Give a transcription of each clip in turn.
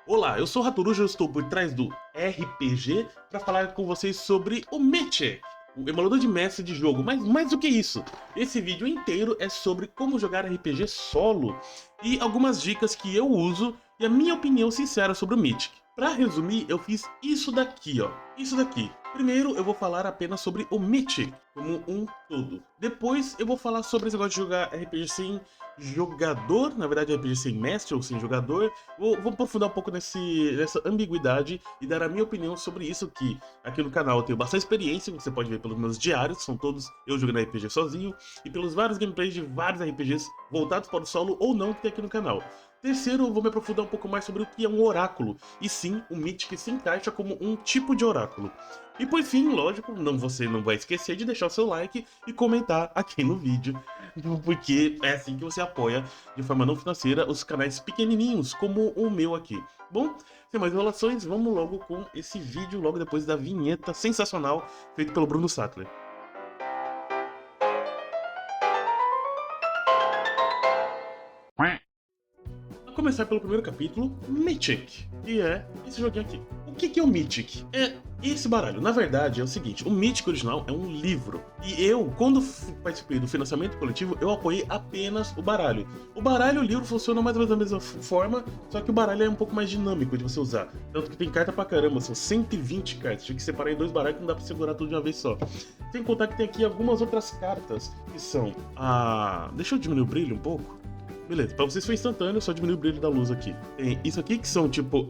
Olá, eu sou o Ratoruja, eu estou por trás do RPG para falar com vocês sobre o Mythic, o emulador de mestre de jogo. Mas mais do que isso, esse vídeo inteiro é sobre como jogar RPG solo e algumas dicas que eu uso e a minha opinião sincera sobre o Mythic. Para resumir, eu fiz isso daqui, ó. Isso daqui. Primeiro eu vou falar apenas sobre o Mythic como um todo. Depois eu vou falar sobre esse negócio de jogar RPG sem jogador, na verdade RPG sem mestre ou sem jogador. Vou aprofundar um pouco nessa ambiguidade e dar a minha opinião sobre isso, que aqui no canal eu tenho bastante experiência, você pode ver pelos meus diários, são todos eu jogando RPG sozinho, e pelos vários gameplays de vários RPGs voltados para o solo ou não que tem aqui no canal. Terceiro, eu vou me aprofundar um pouco mais sobre o que é um oráculo, e sim, o Mythic se encaixa como um tipo de oráculo. E por fim, lógico, você não vai esquecer de deixar o seu like e comentar aqui no vídeo, porque é assim que você apoia de forma não financeira os canais pequenininhos, como o meu aqui. Bom, sem mais enrolações, vamos logo com esse vídeo, logo depois da vinheta sensacional feita pelo Bruno Sattler. Vamos começar pelo primeiro capítulo, Mythic, que é esse joguinho aqui. O que é o Mythic? É esse baralho. Na verdade, é o seguinte, o Mythic original é um livro. E eu, quando participei do financiamento coletivo, eu apoiei apenas o baralho. O baralho e o livro funcionam mais ou menos da mesma forma, só que o baralho é um pouco mais dinâmico de você usar. Tanto que tem carta pra caramba, são 120 cartas. Tinha que separar em dois baralhos que não dá pra segurar tudo de uma vez só. Sem contar que tem aqui algumas outras cartas, que são a... Deixa eu diminuir o brilho um pouco. Beleza, pra vocês foi instantâneo, só diminuir o brilho da luz aqui. Tem isso aqui que são tipo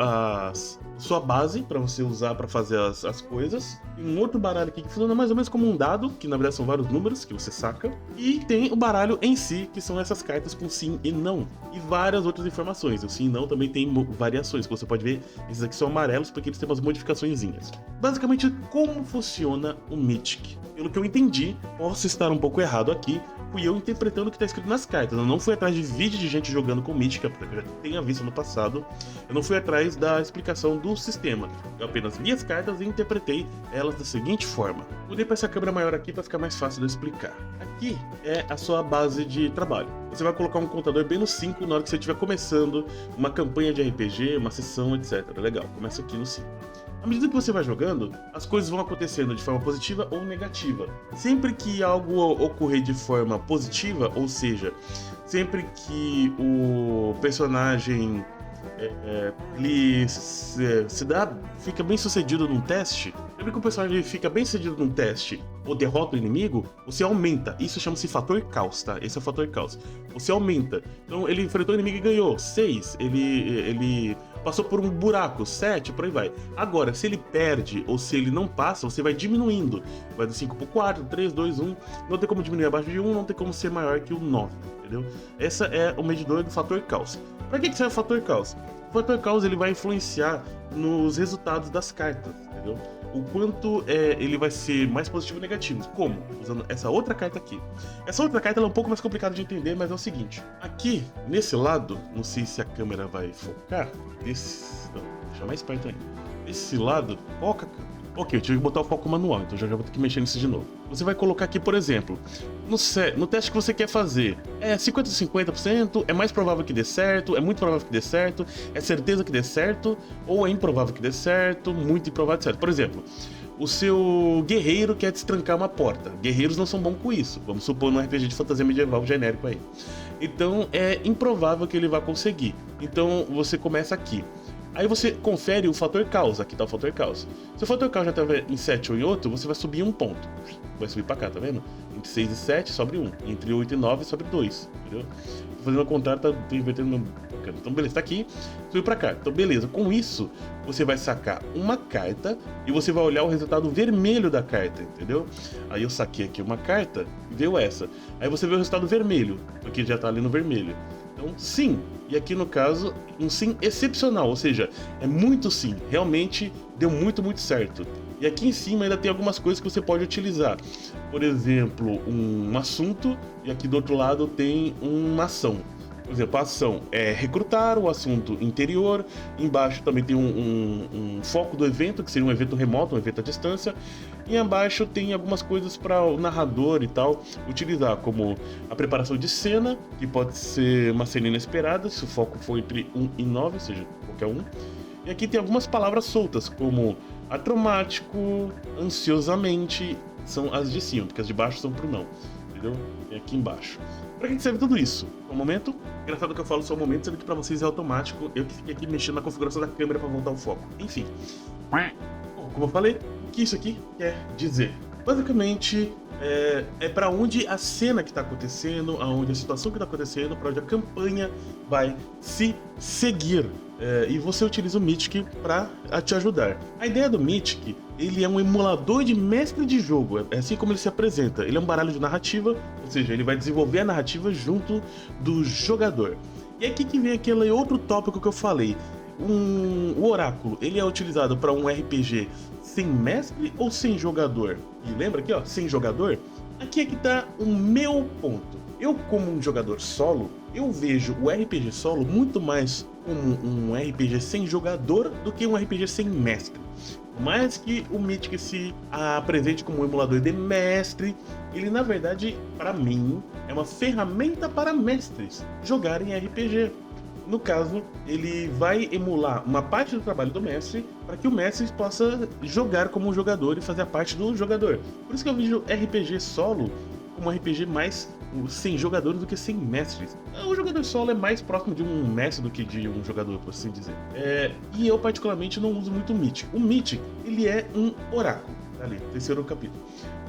sua base pra você usar pra fazer as coisas. Tem um outro baralho aqui que funciona mais ou menos como um dado, que na verdade são vários números que você saca. E tem o baralho em si, que são essas cartas com sim e não. E várias outras informações. O sim e não também tem variações, que você pode ver. Esses aqui são amarelos porque eles têm umas modificaçõezinhas. Basicamente, como funciona o Mythic? Pelo que eu entendi, posso estar um pouco errado aqui, fui eu interpretando o que está escrito nas cartas. Eu não fui atrás de vídeo de gente jogando com Mythic, porque eu já tenha visto no passado. Eu não fui atrás da explicação do sistema. Eu apenas vi as cartas e interpretei elas da seguinte forma. Mudei para essa câmera maior aqui para ficar mais fácil de eu explicar. Aqui é a sua base de trabalho. Você vai colocar um contador bem no 5 na hora que você estiver começando uma campanha de RPG, uma sessão, etc. Legal, começa aqui no 5. À medida que você vai jogando, as coisas vão acontecendo de forma positiva ou negativa. Sempre que algo ocorrer de forma positiva, ou seja, sempre que o personagem fica bem sucedido num teste, sempre que o personagem fica bem sucedido num teste ou derrota o inimigo, você aumenta. Isso chama-se fator caos, tá? Esse é o fator caos. Você aumenta. Então ele enfrentou o inimigo e ganhou 6. Ele passou por um buraco, 7, por aí vai. Agora, se ele perde ou se ele não passa, você vai diminuindo. Vai do 5 pro 4, 3, 2, 1. Não tem como diminuir abaixo de 1, não tem como ser maior que o 9, entendeu? Essa é o medidor do fator caos. Para que serve o fator caos? O fator caos ele vai influenciar nos resultados das cartas, entendeu? O quanto ele vai ser mais positivo ou negativo. Como? Usando essa outra carta aqui. Essa outra carta ela é um pouco mais complicada de entender, mas é o seguinte. Aqui, nesse lado, não sei se a câmera vai focar. Não, deixa mais perto ainda. Desse lado, foca, cara. Ok, eu tive que botar o foco manual, então já vou ter que mexer nisso de novo. Você vai colocar aqui, por exemplo, no teste que você quer fazer, é 50-50%, é mais provável que dê certo, é muito provável que dê certo, é certeza que dê certo, ou é improvável que dê certo, muito improvável que dê certo. Por exemplo, o seu guerreiro quer destrancar uma porta. Guerreiros não são bons com isso, vamos supor num RPG de fantasia medieval genérico aí. Então é improvável que ele vá conseguir. Então você começa aqui. Aí você confere o fator caos, aqui tá o fator caos. Se o fator caos já estiver em 7 ou em 8, você vai subir um ponto. Vai subir pra cá, tá vendo? Entre 6 e 7, sobe 1. Entre 8 e 9, sobe 2, entendeu? Tô fazendo ao contrário, tô invertendo meu... Então beleza, tá aqui, subiu pra cá. Então beleza, com isso, você vai sacar uma carta e você vai olhar o resultado vermelho da carta, entendeu? Aí eu saquei aqui uma carta e veio essa. Aí você vê o resultado vermelho, porque já tá ali no vermelho. Então, sim. E aqui no caso, um sim excepcional, ou seja, é muito sim, realmente deu muito, muito certo. E aqui em cima ainda tem algumas coisas que você pode utilizar. Por exemplo, um assunto, e aqui do outro lado tem uma ação. Por exemplo, a ação é recrutar, o assunto interior, embaixo também tem um foco do evento, que seria um evento remoto, um evento à distância, e abaixo tem algumas coisas para o narrador e tal utilizar, como a preparação de cena, que pode ser uma cena inesperada, se o foco for entre 1 e 9, ou seja, qualquer um. E aqui tem algumas palavras soltas, como atromático, ansiosamente, são as de cima, porque as de baixo são pro não, entendeu? E aqui embaixo. Pra que serve tudo isso? Um momento, engraçado que eu falo só um momento, sendo que pra vocês é automático, eu que fiquei aqui mexendo na configuração da câmera pra voltar o foco. Enfim. Bom, como eu falei, o que isso aqui quer dizer? Basicamente, é para onde a cena que está acontecendo, aonde a situação que está acontecendo, para onde a campanha vai se seguir. E você utiliza o Mythic para te ajudar. A ideia do Mythic, ele é um emulador de mestre de jogo, é assim como ele se apresenta. Ele é um baralho de narrativa, ou seja, ele vai desenvolver a narrativa junto do jogador. E aqui que vem aquele outro tópico que eu falei. O oráculo, ele é utilizado para um RPG sem mestre ou sem jogador? E lembra aqui, ó, sem jogador? Aqui é que tá o meu ponto. Eu, como um jogador solo, eu vejo o RPG solo muito mais como um RPG sem jogador do que um RPG sem mestre. Mais que o Mythic se apresente como um emulador de mestre, ele na verdade, para mim, é uma ferramenta para mestres jogarem RPG. No caso, ele vai emular uma parte do trabalho do mestre para que o mestre possa jogar como um jogador e fazer a parte do jogador. Por isso que eu vejo RPG solo como um RPG mais sem jogadores do que sem mestres. O jogador solo é mais próximo de um mestre do que de um jogador, por assim dizer. E eu particularmente não uso muito o Mythic. O Mythic, ele é um oráculo. Ali, terceiro capítulo.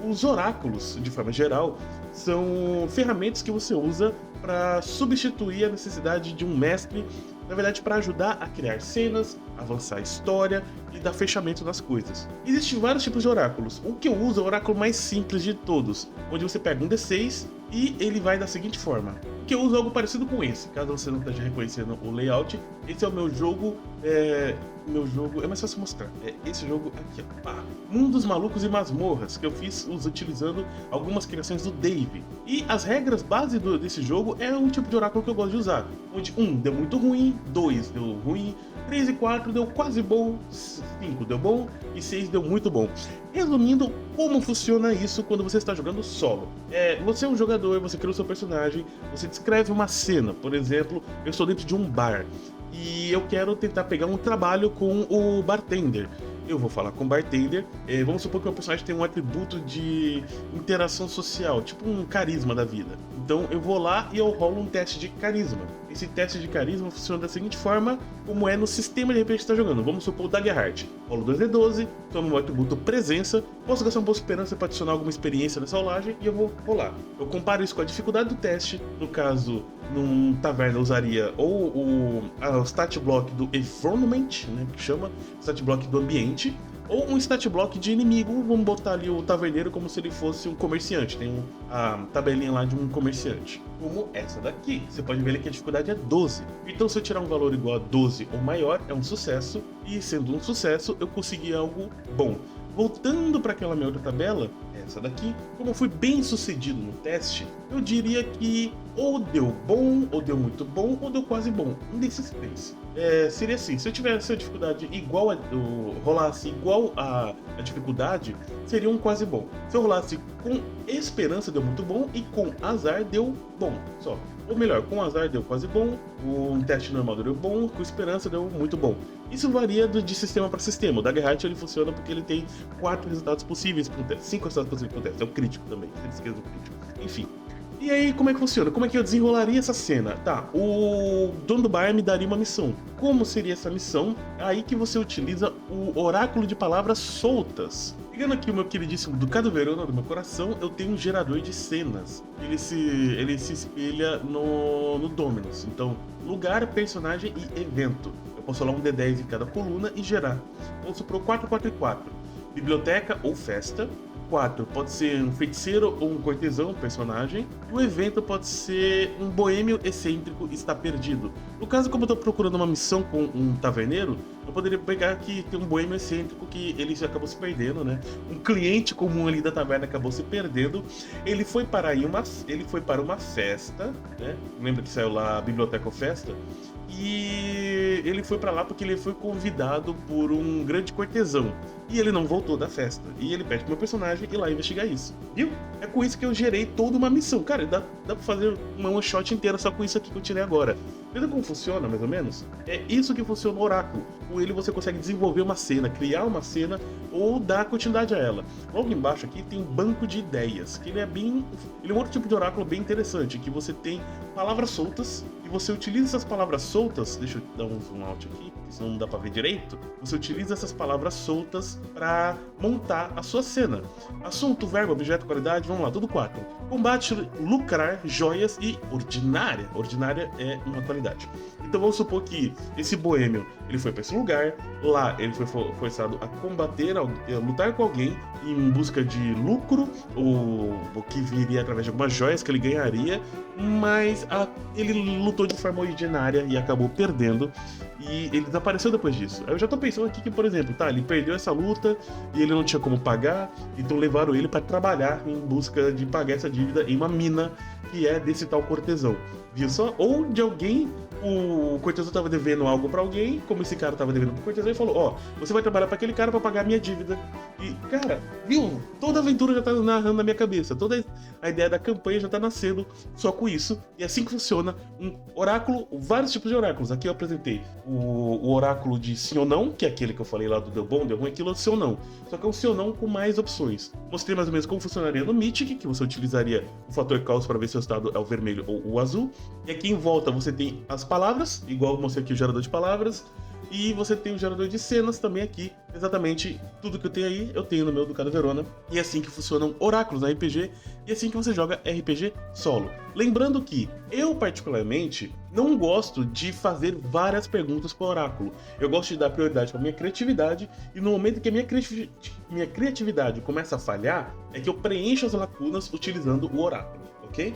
Os oráculos, de forma geral, são ferramentas que você usa para substituir a necessidade de um mestre, na verdade, para ajudar a criar cenas, avançar a história e dar fechamento nas coisas. Existem vários tipos de oráculos. O que eu uso é o oráculo mais simples de todos, onde você pega um D6 e ele vai da seguinte forma. O que eu uso é algo parecido com esse, caso você não esteja reconhecendo o layout. Esse é o meu jogo, é mais fácil mostrar. É esse jogo aqui, ó. Pá. Mundos Malucos e Masmorras, que eu fiz utilizando algumas criações do Dave. E as regras base desse jogo é um tipo de oráculo que eu gosto de usar. Onde 1 deu muito ruim, 2 deu ruim, 3 e 4 deu quase bom, 5 deu bom e 6 deu muito bom. Resumindo, como funciona isso quando você está jogando solo? Você é um jogador, você cria o seu personagem, você descreve uma cena. Por exemplo, eu estou dentro de um bar e eu quero tentar pegar um trabalho com o bartender. Eu vou falar com o bartender. Vamos supor que o meu personagem tem um atributo de interação social, tipo um carisma da vida. Então eu vou lá e eu rolo um teste de carisma. Esse teste de carisma funciona da seguinte forma, como é no sistema de RPG que você está jogando. Vamos supor o Daggerheart. Rolo 2d12, tomo o atributo presença, posso gastar um ponto de esperança para adicionar alguma experiência nessa rolagem e eu vou rolar. Eu comparo isso com a dificuldade do teste. No caso, num taverna eu usaria ou o stat block do environment, né, que chama stat block do ambiente, ou um stat block de inimigo. Vamos botar ali o taverneiro como se ele fosse um comerciante. Tem a tabelinha lá de um comerciante. Como essa daqui. Você pode ver ali que a dificuldade é 12. Então se eu tirar um valor igual a 12 ou maior, é um sucesso. E sendo um sucesso, eu consegui algo bom. Voltando para aquela minha outra tabela, essa daqui, como eu fui bem sucedido no teste, eu diria que ou deu bom, ou deu muito bom, ou deu quase bom. Um desses três. Seria assim, se eu tivesse a dificuldade igual rolasse igual a dificuldade, seria um quase bom. Se eu rolasse com esperança, deu muito bom, e com azar, deu bom, só. Ou melhor, com azar deu quase bom, um teste normal deu bom, com esperança deu muito bom. Isso varia de sistema para sistema. O Daggerheart ele funciona porque ele tem 4 resultados possíveis para um teste, 5 resultados possíveis para um teste. É o crítico também, você esquece do crítico. Enfim. E aí, como é que funciona? Como é que eu desenrolaria essa cena? Tá, o dono do bar me daria uma missão. Como seria essa missão? É aí que você utiliza o oráculo de palavras soltas. Pegando aqui o meu queridíssimo Ducado Verona do meu coração, eu tenho um gerador de cenas. Ele se espelha no Dominus. Então, lugar, personagem e evento. Eu posso rolar um D10 em cada coluna e gerar. Vamos supor 4, 4 e 4. Biblioteca ou festa. 4 pode ser um feiticeiro ou um cortesão, personagem. E o evento pode ser um boêmio excêntrico está perdido. No caso, como eu estou procurando uma missão com um taverneiro, eu poderia pegar que tem um boêmio excêntrico que ele acabou se perdendo, né? Um cliente comum ali da taverna acabou se perdendo. Ele foi para uma festa, né? Lembra que saiu lá a biblioteca ou festa? E ele foi pra lá porque ele foi convidado por um grande cortesão. E ele não voltou da festa. E ele pede pro meu personagem ir lá investigar isso. Viu? É com isso que eu gerei toda uma missão. Cara, dá pra fazer uma one shot inteira só com isso aqui que eu tirei agora. Entendeu como funciona, mais ou menos? É isso que funciona o oráculo. Com ele você consegue desenvolver uma cena, criar uma cena ou dar continuidade a ela. Logo embaixo aqui tem um banco de ideias, que ele é um outro tipo de oráculo bem interessante, que você tem palavras soltas e você utiliza essas palavras soltas, deixa eu dar um zoom out aqui, senão não dá pra ver direito. Você utiliza essas palavras soltas para montar a sua cena. Assunto, verbo, objeto, qualidade, vamos lá, tudo 4. Combate, lucrar, joias e ordinária. Ordinária é uma qualidade. Então vamos supor que esse boêmio, ele foi para esse lugar, lá ele foi forçado a combater, a lutar com alguém em busca de lucro, ou o que viria através de algumas joias que ele ganharia, mas ele lutou de forma ordinária e acabou perdendo, e ele desapareceu depois disso. Aí eu já tô pensando aqui que, por exemplo, tá, ele perdeu essa luta e ele não tinha como pagar, então levaram ele para trabalhar em busca de pagar essa dívida em uma mina que é desse tal cortesão. Viu só? Ou de alguém, o cortesão tava devendo algo pra alguém, como esse cara tava devendo pro cortesão, e falou, ó, você vai trabalhar pra aquele cara pra pagar a minha dívida. E, cara, viu? Toda a aventura já tá narrando na minha cabeça, toda a ideia da campanha já tá nascendo só com isso. E é assim que funciona um oráculo, vários tipos de oráculos. Aqui eu apresentei o oráculo de sim ou não, que é aquele que eu falei lá do deu bom, deu ruim, aquilo é o sim ou não. Só que é um sim ou não com mais opções. Mostrei mais ou menos como funcionaria no Mythic, que você utilizaria o fator caos para ver se o estado é o vermelho ou o azul. E aqui em volta você tem as palavras, igual eu mostrei aqui o gerador de palavras. E você tem o gerador de cenas também aqui. Exatamente tudo que eu tenho aí, eu tenho no meu Ducado Verona. E é assim que funcionam oráculos na RPG. E é assim que você joga RPG solo. Lembrando que eu, particularmente, não gosto de fazer várias perguntas para o oráculo. Eu gosto de dar prioridade para minha criatividade. E no momento que a minha criatividade começa a falhar, é que eu preencho as lacunas utilizando o oráculo, ok?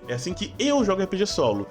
É assim que eu jogo RPG solo.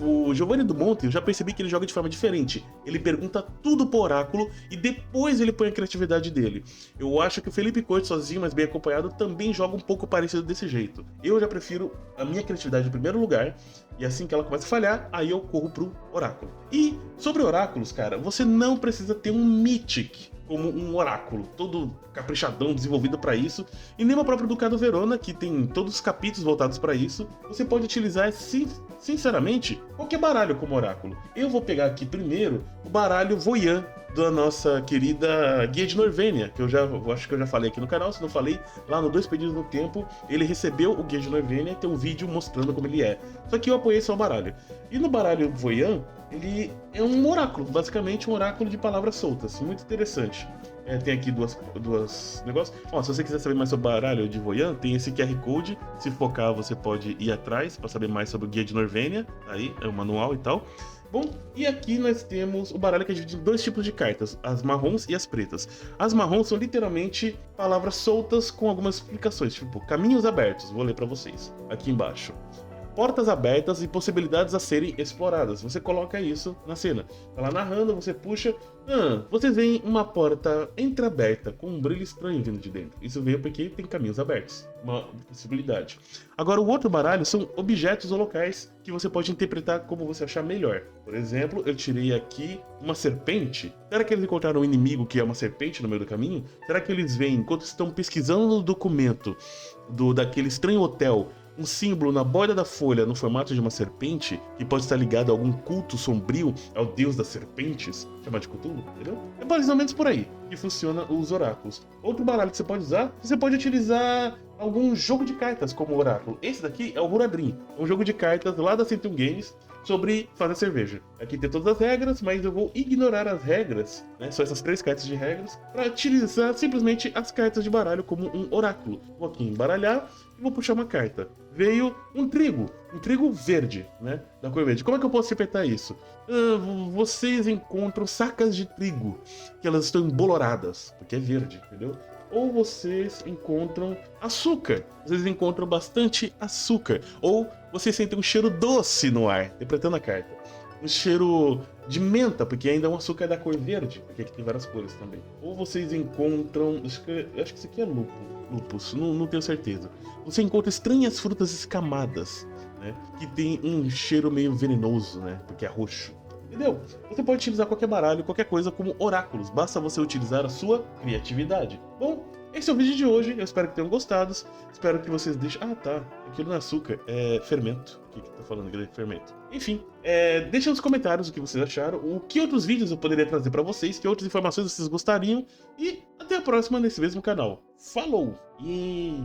O Giovanni do Monte, eu já percebi que ele joga de forma diferente. Ele pergunta tudo pro oráculo e depois ele põe a criatividade dele. Eu acho que o Felipe Corte, sozinho, mas bem acompanhado, também joga um pouco parecido desse jeito. Eu já prefiro a minha criatividade em primeiro lugar, e assim que ela começa a falhar, aí eu corro pro oráculo. E sobre oráculos, cara, você não precisa ter um Mythic como um oráculo, todo caprichadão, desenvolvido para isso, e nem o próprio Ducado Verona, que tem todos os capítulos voltados para isso. Você pode utilizar, sinceramente, qualquer baralho como oráculo. Eu vou pegar aqui primeiro o baralho Voyan, da nossa querida Guia de Norvênia, que eu acho que eu já falei aqui no canal, se não falei, lá no Dois Perdidos no Tempo, ele recebeu o Guia de Norvênia e tem um vídeo mostrando como ele é. Só que eu apoiei só o baralho. E no baralho Voyan, ele é um oráculo, basicamente um oráculo de palavras soltas, muito interessante. Tem aqui duas negócios. Ó, se você quiser saber mais sobre o baralho de Voyan, tem esse QR Code. Se focar, você pode ir atrás para saber mais sobre o Guia de Norvênia. Aí, é o manual e tal. Bom, e aqui nós temos o baralho que é dividido em dois tipos de cartas, as marrons e as pretas. As marrons são literalmente palavras soltas com algumas explicações, tipo caminhos abertos, vou ler para vocês, aqui embaixo. Portas abertas e possibilidades a serem exploradas. Você coloca isso na cena. Tá lá narrando, você puxa. Vocês veem uma porta entreaberta com um brilho estranho vindo de dentro. Isso veio porque tem caminhos abertos. Uma possibilidade. Agora, o outro baralho são objetos ou locais que você pode interpretar como você achar melhor. Por exemplo, eu tirei aqui uma serpente. Será que eles encontraram um inimigo que é uma serpente no meio do caminho? Será que eles veem, enquanto estão pesquisando no documento daquele estranho hotel, um símbolo na borda da folha no formato de uma serpente, que pode estar ligado a algum culto sombrio ao deus das serpentes, chamado de Cthulhu, entendeu? É mais ou menos por aí que funciona os oráculos. Outro baralho que você pode utilizar algum jogo de cartas como oráculo. Esse daqui é o Ruradrim, é um jogo de cartas lá da 101 Games sobre fazer cerveja. Aqui tem todas as regras, mas eu vou ignorar as regras, né? Só essas 3 cartas de regras, para utilizar simplesmente as cartas de baralho como um oráculo. Vou aqui embaralhar e vou puxar uma carta. Veio um trigo verde, né? Da cor verde. Como é que eu posso interpretar isso? Vocês encontram sacas de trigo, que elas estão emboloradas, porque é verde, entendeu? Ou vocês encontram açúcar. Vocês encontram bastante açúcar. Ou vocês sentem um cheiro doce no ar, interpretando a carta. Um cheiro de menta, porque ainda é um açúcar da cor verde, porque aqui tem várias cores também. Ou vocês encontram... acho que isso aqui é lupus, não tenho certeza. Você encontra estranhas frutas escamadas, né? Que tem um cheiro meio venenoso, né? Porque é roxo. Entendeu? Você pode utilizar qualquer baralho, qualquer coisa como oráculos. Basta você utilizar a sua criatividade. Bom, esse é o vídeo de hoje. Eu espero que tenham gostado. Espero que vocês deixem... Ah, tá. Aquilo não é açúcar, é fermento. aqui que tá falando grande fermento. Enfim, deixa nos comentários o que vocês acharam, o que outros vídeos eu poderia trazer pra vocês, que outras informações vocês gostariam, e até a próxima nesse mesmo canal. Falou! E